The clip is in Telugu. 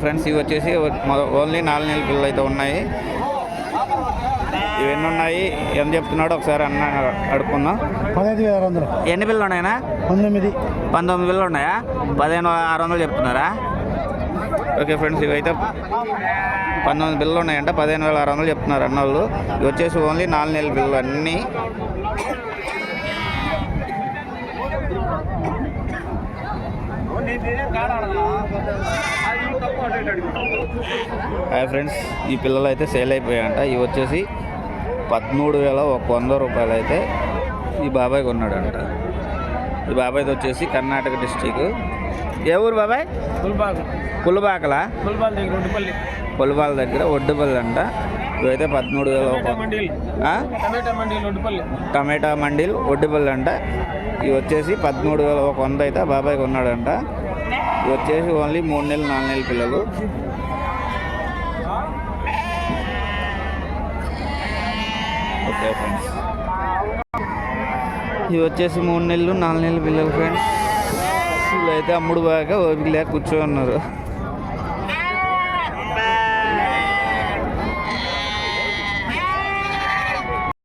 ఫ్రెండ్స్ ఇవి వచ్చేసి ఓన్లీ 4 నెలల పిల్లలు అయితే ఉన్నాయి. ఇవన్నీ ఉన్నాయి, ఎంత చెప్తున్నాడు ఒకసారి అన్న అడుక్కుందాం. 15,600. ఎన్ని పిల్లలు ఉన్నాయన్నా? 19 పిల్లలు ఉన్నాయా? 15,600 చెప్తున్నారా? ఓకే ఫ్రెండ్స్, ఇవైతే 19 పిల్లలు ఉన్నాయంట, 15,600 చెప్తున్నారు అన్నోళ్ళు. ఇవి వచ్చేసి ఓన్లీ 4 నెలల పిల్లలు అన్నీ. హాయ్ ఫ్రెండ్స్, ఈ పిల్లలు అయితే సేల్ అయిపోయాయంట. ఇవి వచ్చేసి 13,100 రూపాయలు అయితే ఈ బాబాయ్ కొన్నాడంట. ఈ బాబాయ్ది వచ్చేసి కర్ణాటక డిస్టిక్. ఏ ఊరు బాబాయ్? పుల్బాకలా? పుల్బాల దగ్గర ఒడ్డుపల్లి అంట. ఇవైతే 13,000. టమాటా మండీలు ఒడ్డుపల్లి అంట. ఇవి వచ్చేసి 13,100 అయితే బాబాయ్ కొన్నాడంట. ఇవి వచ్చేసి ఓన్లీ 3 నెలలు 4 నెలల పిల్లలు. ఓకే ఫ్రెండ్స్, ఇవి వచ్చేసి 3 నెలలు 4 నెలల పిల్లలు ఫ్రెండ్స్. వీళ్ళైతే అమ్ముడు బాగా ఓపిక లేక కూర్చో ఉన్నారు.